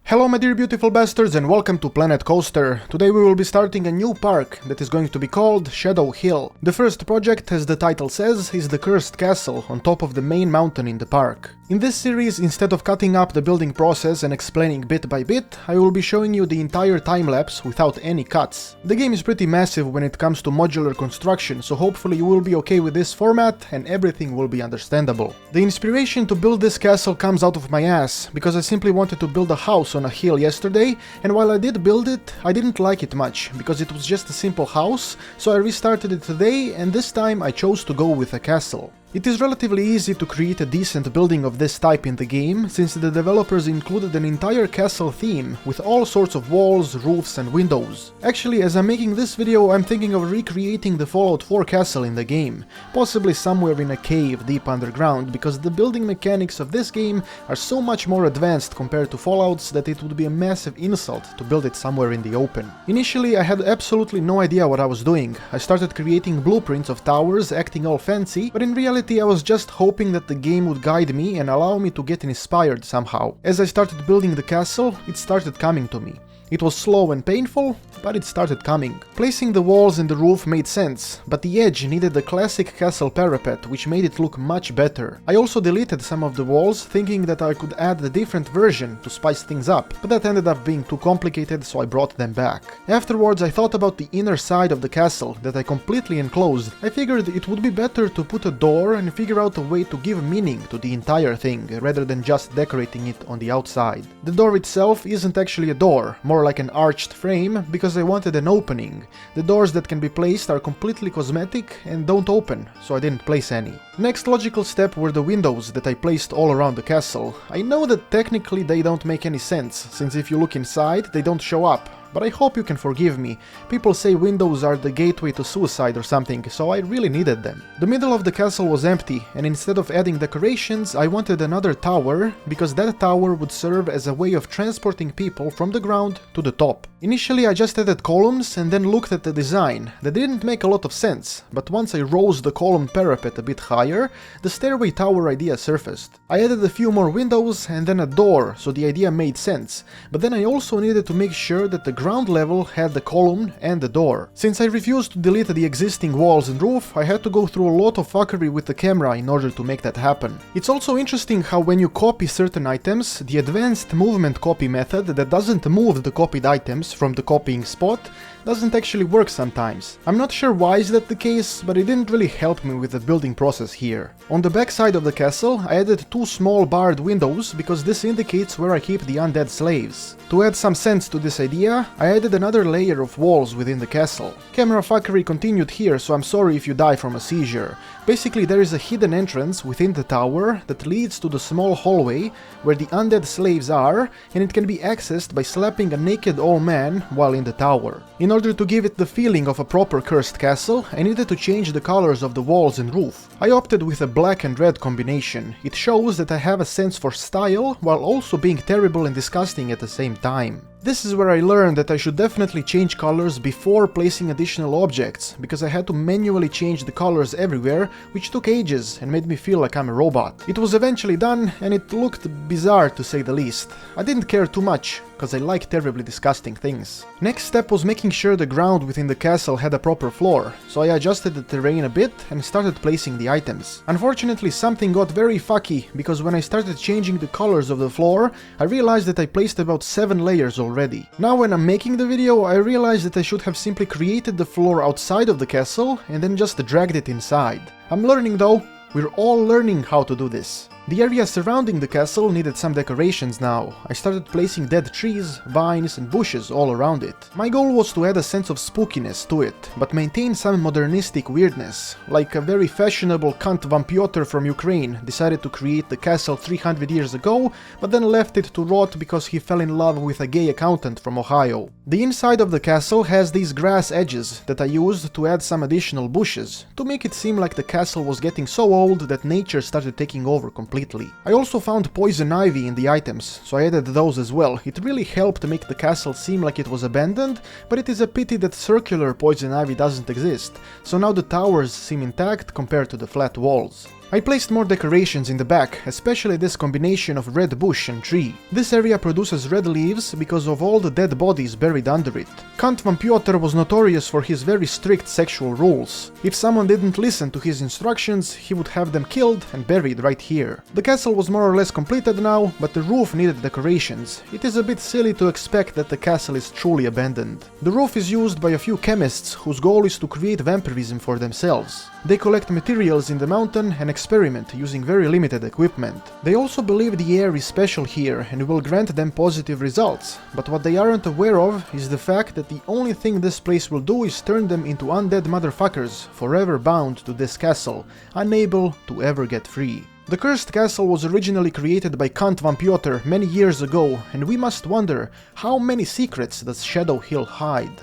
Hello my dear beautiful bastards and welcome to Planet Coaster. Today we will be starting a new park that is going to be called Shadow Hill. The first project, as the title says, is the cursed castle on top of the main mountain in the park. In this series, instead of cutting up the building process and explaining bit by bit, I will be showing you the entire time-lapse without any cuts. The game is pretty massive when it comes to modular construction, so hopefully you will be okay with this format and everything will be understandable. The inspiration to build this castle comes out of my ass, because I simply wanted to build a house on a hill yesterday, and while I did build it, I didn't like it much, because it was just a simple house, so I restarted it today, and this time I chose to go with a castle. It is relatively easy to create a decent building of this type in the game, since the developers included an entire castle theme with all sorts of walls, roofs and windows. Actually, as I'm making this video, I'm thinking of recreating the Fallout 4 castle in the game, possibly somewhere in a cave deep underground, because the building mechanics of this game are so much more advanced compared to Fallout's that it would be a massive insult to build it somewhere in the open. Initially, I had absolutely no idea what I was doing. I started creating blueprints of towers, acting all fancy, but in reality I was just hoping that the game would guide me and allow me to get inspired somehow. As I started building the castle, it started coming to me. It was slow and painful, but it started coming. Placing the walls and the roof made sense, but the edge needed the classic castle parapet, which made it look much better. I also deleted some of the walls, thinking that I could add a different version to spice things up, but that ended up being too complicated, so I brought them back. Afterwards, I thought about the inner side of the castle that I completely enclosed. I figured it would be better to put a door and figure out a way to give meaning to the entire thing, rather than just decorating it on the outside. The door itself isn't actually a door, more like an arched frame, because I wanted an opening. The doors that can be placed are completely cosmetic and don't open, so I didn't place any. Next logical step were the windows that I placed all around the castle. I know that technically they don't make any sense, since if you look inside, they don't show up. But I hope you can forgive me. People say windows are the gateway to suicide or something, so I really needed them. The middle of the castle was empty, and instead of adding decorations, I wanted another tower, because that tower would serve as a way of transporting people from the ground to the top. Initially I just added columns and then looked at the design. That didn't make a lot of sense, but once I rose the column parapet a bit higher, the stairway tower idea surfaced. I added a few more windows and then a door, so the idea made sense, but then I also needed to make sure that the ground level had the column and the door. Since I refused to delete the existing walls and roof, I had to go through a lot of fuckery with the camera in order to make that happen. It's also interesting how when you copy certain items, the advanced movement copy method that doesn't move the copied items from the copying spot doesn't actually work sometimes. I'm not sure why is that the case, but it didn't really help me with the building process here. On the back side of the castle, I added two small barred windows because this indicates where I keep the undead slaves. To add some sense to this idea, I added another layer of walls within the castle. Camera fuckery continued here, so I'm sorry if you die from a seizure. Basically, there is a hidden entrance within the tower that leads to the small hallway where the undead slaves are, and it can be accessed by slapping a naked old man while in the tower. In order to give it the feeling of a proper cursed castle, I needed to change the colors of the walls and roof. I opted with a black and red combination. It shows that I have a sense for style while also being terrible and disgusting at the same time. This is where I learned that I should definitely change colors before placing additional objects, because I had to manually change the colors everywhere, which took ages and made me feel like I'm a robot. It was eventually done, and it looked bizarre to say the least. I didn't care too much, because I like terribly disgusting things. Next step was making sure the ground within the castle had a proper floor, so I adjusted the terrain a bit and started placing the items. Unfortunately, something got very fucky, because when I started changing the colors of the floor, I realized that I placed about 7 layers already. Now when I'm making the video, I realized that I should have simply created the floor outside of the castle and then just dragged it inside. I'm learning though. We're all learning how to do this. The area surrounding the castle needed some decorations now. I started placing dead trees, vines and bushes all around it. My goal was to add a sense of spookiness to it, but maintain some modernistic weirdness, like a very fashionable Count Vampyotr from Ukraine decided to create the castle 300 years ago, but then left it to rot because he fell in love with a gay accountant from Ohio. The inside of the castle has these grass edges that I used to add some additional bushes, to make it seem like the castle was getting so old that nature started taking over completely. I also found poison ivy in the items, so I added those as well. It really helped make the castle seem like it was abandoned, but it is a pity that circular poison ivy doesn't exist, so now the towers seem intact compared to the flat walls. I placed more decorations in the back, especially this combination of red bush and tree. This area produces red leaves because of all the dead bodies buried under it. Count Vampyotr was notorious for his very strict sexual rules. If someone didn't listen to his instructions, he would have them killed and buried right here. The castle was more or less completed now, but the roof needed decorations. It is a bit silly to expect that the castle is truly abandoned. The roof is used by a few chemists whose goal is to create vampirism for themselves. They collect materials in the mountain and experiment using very limited equipment. They also believe the air is special here and will grant them positive results, but what they aren't aware of is the fact that the only thing this place will do is turn them into undead motherfuckers, forever bound to this castle, unable to ever get free. The cursed castle was originally created by Count Vampyotr many years ago, and we must wonder, how many secrets does Shadow Hill hide?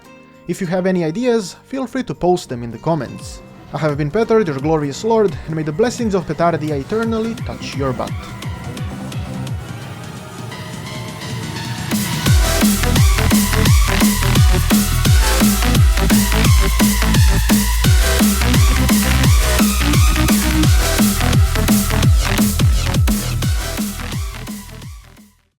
If you have any ideas, feel free to post them in the comments. I have been Petard, your glorious lord, and may the blessings of Petardia eternally touch your butt.